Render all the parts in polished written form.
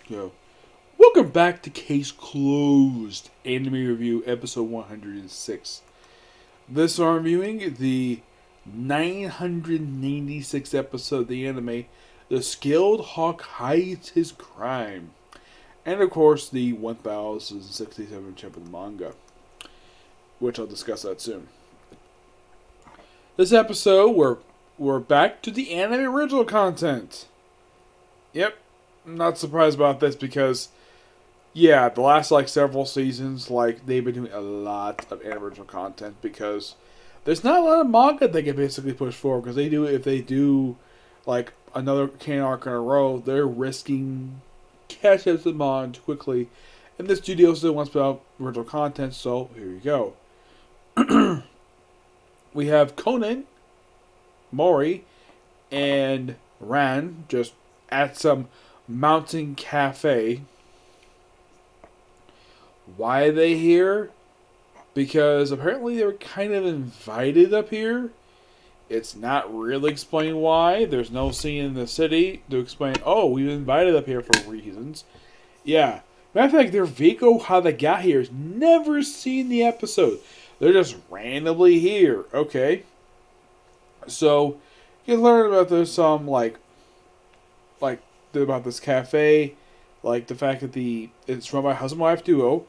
go. Welcome back to Case Closed Anime Review Episode 106. This I'm reviewing the 996th episode of the anime, The Skilled Hawk Hides His Crime. And of course, the 1067th chapter of the manga, which I'll discuss that soon. This episode, we're back to the anime original content. Yep, I'm not surprised about this because, yeah, the last several seasons, they've been doing a lot of anime original content because there's not a lot of manga they can basically push forward because if they do another canon arc in a row, they're risking catching up to them on too quickly. And this studio still wants to put out original content, so here you go. We have Conan, Mori, and Ran just at some mountain cafe. Why are they here? Because apparently they were kind of invited up here. It's not really explained why. There's no scene in the city to explain, oh, we were invited up here for reasons. Yeah. Matter of fact, their vehicle, how they got here, is never seen in the episode. They're just randomly here. Okay. So, you can learn about there's some, about this cafe, the fact that it's run by a husband-wife duo.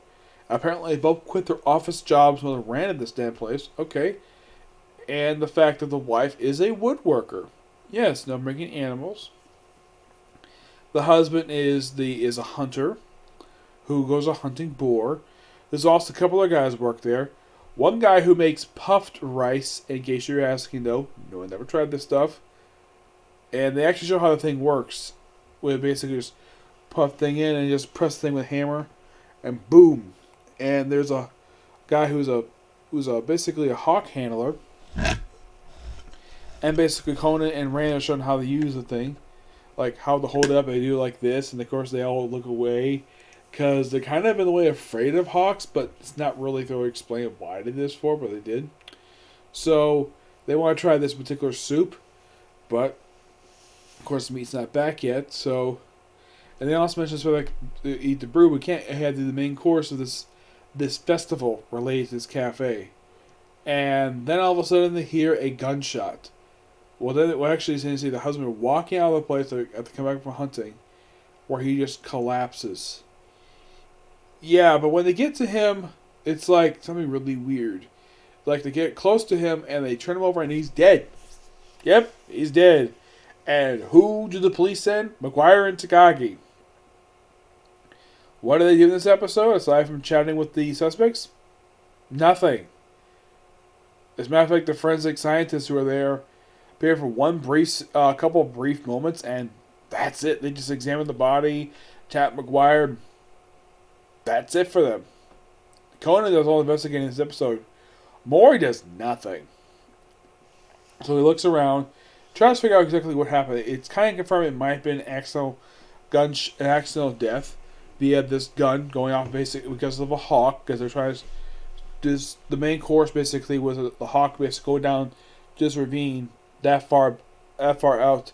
Apparently, they both quit their office jobs when they ran at this damn place. Okay. And the fact that the wife is a woodworker. Yes, no bringing animals. The husband is a hunter who goes a hunting boar. There's also a couple of guys work there. One guy who makes puffed rice, in case you're asking, though. No one ever tried this stuff. And they actually show how the thing works. Where basically just puff thing in and just press the thing with a hammer. And boom. And there's a guy who's basically a hawk handler. And basically Conan and Ran are showing how to use the thing. How to hold it up. They do like this. And of course they all look away. Because they're kind of in a way afraid of hawks, but it's not really thoroughly explained why they did this for, but they did. So, they want to try this particular soup, but, of course, the meat's not back yet, so... And they also mentioned to eat the brew, we can't have the main course of this festival related to this cafe. And then all of a sudden they hear a gunshot. Well, then, actually, you see the husband walking out of the place after coming back from hunting, where he just collapses. Yeah, but when they get to him, it's something really weird. They get close to him and they turn him over and he's dead. Yep, he's dead. And who do the police send? McGuire and Takagi. What do they do in this episode aside from chatting with the suspects? Nothing. As a matter of fact, the forensic scientists who are there appear for a couple of brief moments and that's it. They just examine the body, chat McGuire. That's it for them. Conan does all the investigating in this episode. Mori does nothing. So he looks around, tries to figure out exactly what happened. It's kind of confirmed it might have been an accidental death via this gun going off basically because of a hawk. Because they're trying to. The main course basically was the hawk basically go down this ravine that far out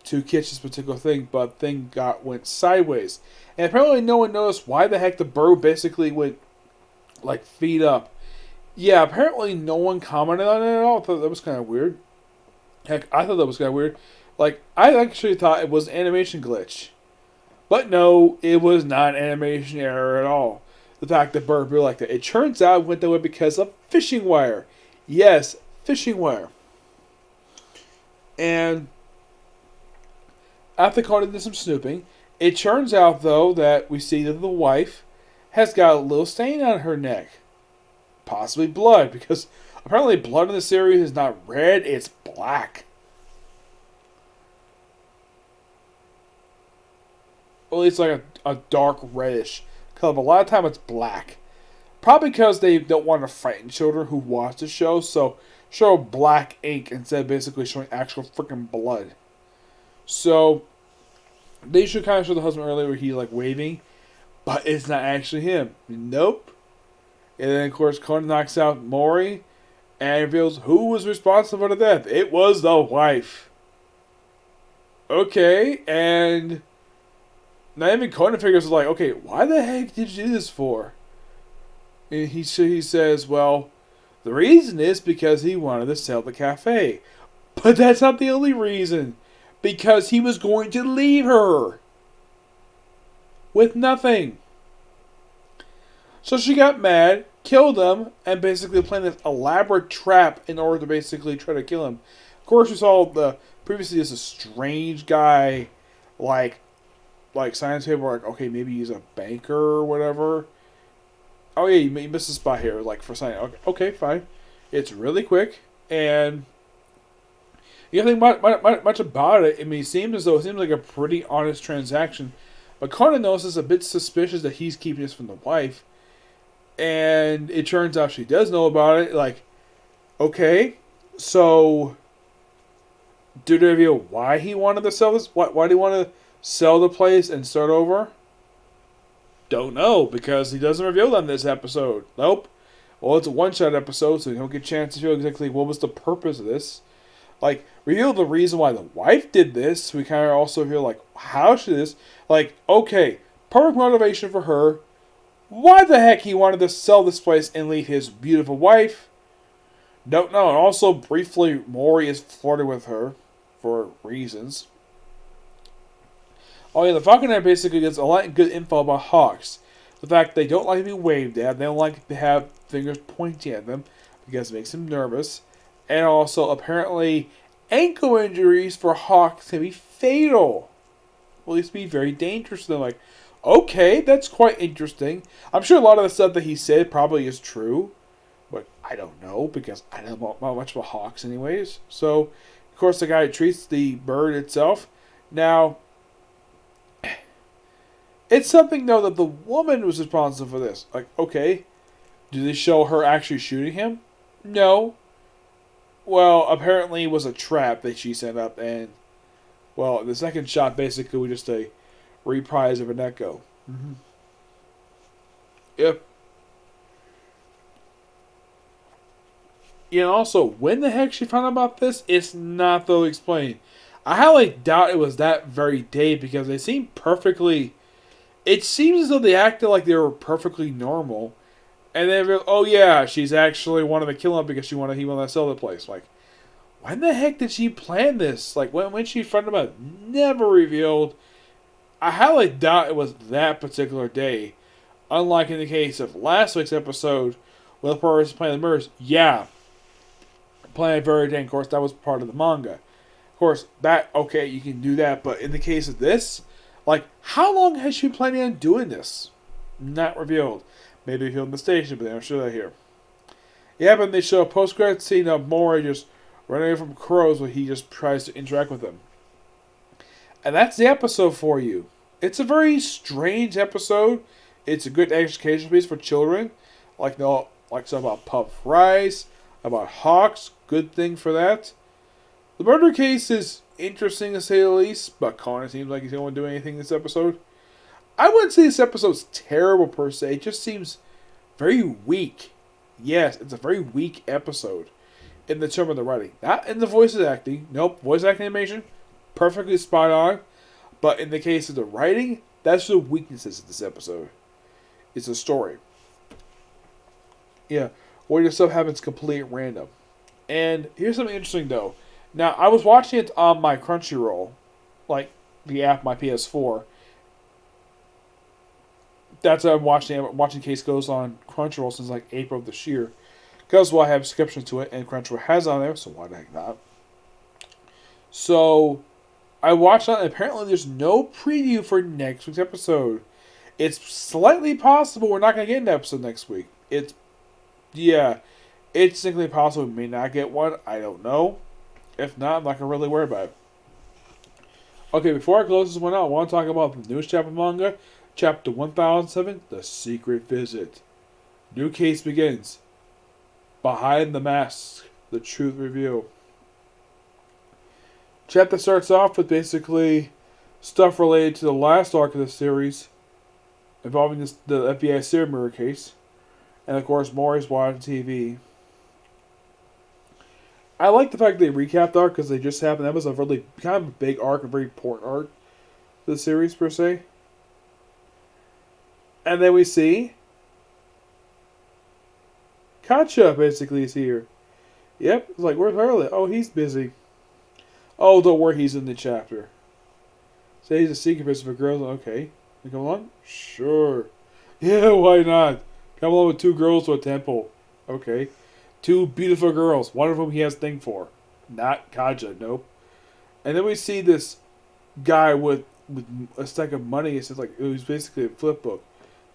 to catch this particular thing, but thing went sideways. And apparently no one noticed why the heck the bird basically went feet up. Yeah, apparently no one commented on it at all. I thought that was kind of weird. Heck, I thought that was kind of weird. I actually thought it was an animation glitch. But no, it was not an animation error at all. The fact that bird blew like that. It turns out it went that way because of fishing wire. Yes, fishing wire. And after Conan did some snooping, it turns out, though, that we see that the wife has got a little stain on her neck. Possibly blood, because apparently blood in the series is not red, it's black. Well, it's a dark reddish color, but a lot of time it's black. Probably because they don't want to frighten children who watch the show, so show black ink instead of basically showing actual freaking blood. So they should kind of show the husband earlier where he's waving, but it's not actually him. Nope. And then of course Conan knocks out Mori and reveals who was responsible for the death. It was the wife. Okay, and Now even Conan figures like, okay, why the heck did you do this for? And he says, well, the reason is because he wanted to sell the cafe. But that's not the only reason. Because he was going to leave her with nothing. So she got mad, killed him, and basically planned this elaborate trap in order to basically try to kill him. Of course, we saw previously this a strange guy, like science people were like, okay, maybe he's a banker or whatever. Oh yeah, you missed a spot here, like for science. Okay, fine. It's really quick, and you don't think much about it. I mean, it seems like a pretty honest transaction, but Conan notices a bit suspicious that he's keeping this from the wife, and it turns out she does know about it. Like, okay, so do they reveal why he wanted to sell this? Why do he want to sell the place and start over? Don't know, because he doesn't reveal that in this episode. Nope. Well, it's a one-shot episode, so you don't get a chance to feel exactly what was the purpose of this. Like, reveal the reason why the wife did this. We kind of also hear, like, how she did this. Like, okay, perfect motivation for her. Why the heck he wanted to sell this place and leave his beautiful wife? Don't know. And also, briefly, Maury is flirting with her for reasons. Oh yeah, the Falconer basically gets a lot of good info about hawks. The fact they don't like to be waved at, they don't like to have fingers pointing at them because it makes them nervous. And also, apparently, ankle injuries for hawks can be fatal. Or at least be very dangerous to them. Like, okay, that's quite interesting. I'm sure a lot of the stuff that he said probably is true. But I don't know, because I don't know much about hawks anyways. So, of course, the guy treats the bird itself. Now, it's something, though, that the woman was responsible for this. Like, okay, do they show her actually shooting him? No. Well, apparently it was a trap that she set up, and, well, the second shot basically was just a reprise of an echo. Mm-hmm. Yep. Yeah, and also, when the heck she found out about this, it's not though explained. I highly doubt it was that very day, because they seem perfectly... It seems as though they acted like they were perfectly normal. And then, oh yeah, she's actually wanted to kill him because he wanted to sell the place. Like, when the heck did she plan this? Like, when she found about it, never revealed. I highly doubt it was that particular day. Unlike in the case of last week's episode, where the person playing the murders, yeah, Planet Verde, of course, that was part of the manga. Of course, that, okay, you can do that, but in the case of this, like, how long has she been planning on doing this? Not revealed. Maybe revealed in the station, but they don't show that here. Yeah, but they show a post-credit scene of Maury just running away from crows where he just tries to interact with them. And that's the episode for you. It's a very strange episode. It's a good education piece for children. Like something about puff rice, about hawks. Good thing for that. The murder case is interesting to say the least, but Conan seems like he's going to do anything this episode. I wouldn't say this episode's terrible per se. It just seems very weak. Yes, it's a very weak episode in the term of the writing. Not in the voices acting. Nope, voice acting animation, perfectly spot on. But in the case of the writing, that's the weaknesses of this episode. It's a story. Yeah, where your stuff happens completely random. And here's something interesting though. Now, I was watching it on my Crunchyroll, like the app, my PS4. That's what I'm watching. Watching Case Goes on Crunchyroll since like April of this year. Because, well, I have subscription to it, and Crunchyroll has it on there, so why the heck not? So, I watched that, and apparently there's no preview for next week's episode. It's slightly possible we're not going to get an episode next week. It's simply possible we may not get one. I don't know. If not, I'm not going to really worry about it. Okay, before I close this one out, I want to talk about the newest chapter of manga, Chapter 1007, The Secret Visit. New case begins. Behind the Mask, the Truth Reveal. Chapter starts off with basically stuff related to the last arc of the series, involving the FBI serial murder case, and of course Maury's watching TV. I like the fact they recapped the arc because they just happened. That was a really kind of a big arc, a very important arc to the series per se. And then we see Katcha basically is here. Yep, it's like, where's Harley? Oh, he's busy. Oh, don't worry, he's in the chapter. Say he's a secret person for girls. Okay. You come along? Sure. Yeah, why not? Come along with two girls to a temple. Okay. Two beautiful girls, one of whom he has a thing for. Not Kaja, nope. And then we see this guy with a stack of money. It says like it was basically a flip book.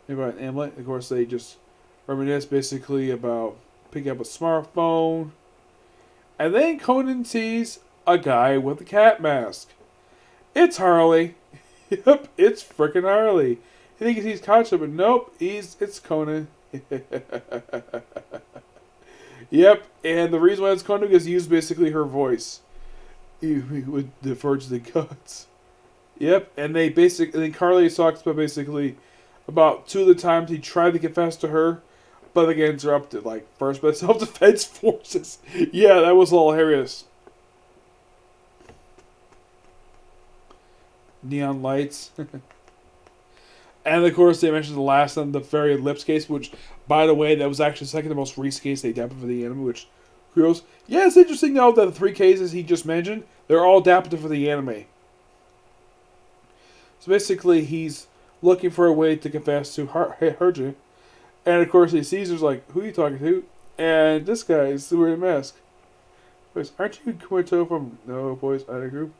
Maybe about an amulet. Of course, they just reminisce basically about picking up a smartphone. And then Conan sees a guy with a cat mask. It's Harley. Yep, it's frickin' Harley. He thinks he's Katja, but nope, it's Conan. Yep, and the reason why it's Conan is he used basically her voice. He would defer to the gods. Yep, and Carly talks about basically about two of the times he tried to confess to her, but they get interrupted. Like first by self-defense forces. Yeah, that was all hilarious. Neon lights. And of course, they mentioned the last one, the Fairy Lips case, which, by the way, that was actually the second to most recent case they adapted for the anime, which, kudos. Yeah, it's interesting though that the three cases he just mentioned, they're all adapted for the anime. So basically, he's looking for a way to confess to Herja. And of course, Caesar's like, who are you talking to? And this guy is wearing a mask. Boys, aren't you Kumito from No Boys Idol Group?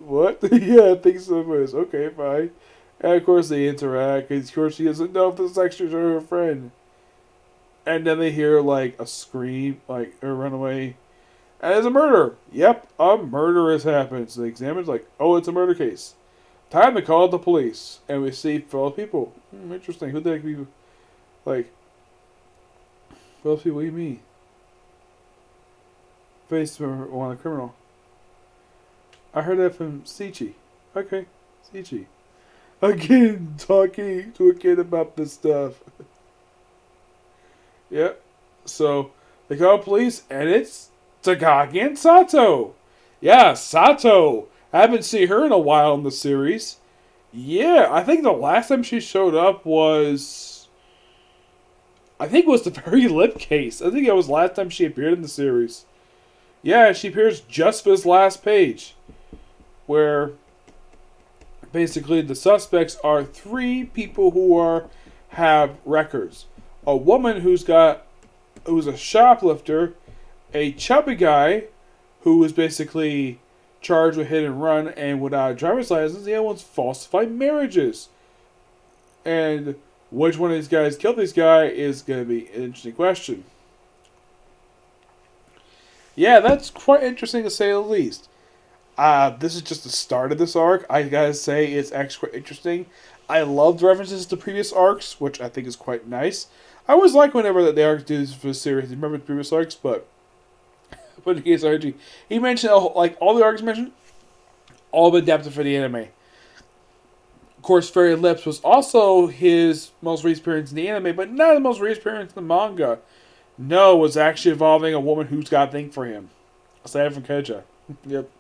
What? Yeah, I think so. Boys. Okay, fine. And of course, they interact. And of course, she doesn't know if this is actually her friend. And then they hear like a scream, like a runaway. And it's a murder. Yep, a murder has happened. So they examine, like, oh, it's a murder case. Time to call the police. And we see fellow people. Interesting. Who the heck we like? Fellow people, what do you mean? Face one a criminal. I heard that from Sichi. Okay, Sichi. Again, talking to a kid about this stuff. Yep. So they call police, and it's Takagi and Sato. Yeah, Sato. I haven't seen her in a while in the series. Yeah, I think the last time she showed up was... I think it was the Fairy Lip case. I think it was the last time she appeared in the series. Yeah, she appears just for this last page. Where basically the suspects are three people who have records. A woman who's a shoplifter, a chubby guy who was basically charged with hit and run and without a driver's license. The other one's falsified marriages. And which one of these guys killed this guy is going to be an interesting question. Yeah, that's quite interesting to say the least. This is just the start of this arc. I gotta say, it's actually quite interesting. I love the references to previous arcs, which I think is quite nice. I always like whenever the arcs do this for the series. I remember the previous arcs, but in the case of RG, he mentioned like all the arcs mentioned, all been adapted for the anime. Of course, Fairy Lips was also his most recent appearance in the anime, but not the most recent appearance in the manga. No, it was actually involving a woman who's got a thing for him. Aside from Keija. Yep.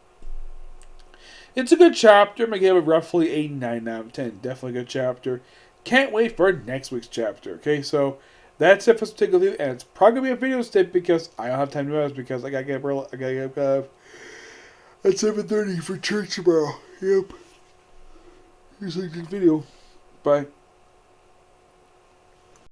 It's a good chapter. I'm going to give it roughly a 9 out of 10. Definitely a good chapter. Can't wait for next week's chapter. Okay, so that's it for this particular video. And it's probably going to be a video tip because I don't have time to do this because I got to get up at 7:30 for church tomorrow. Yep. Here's the video. Bye.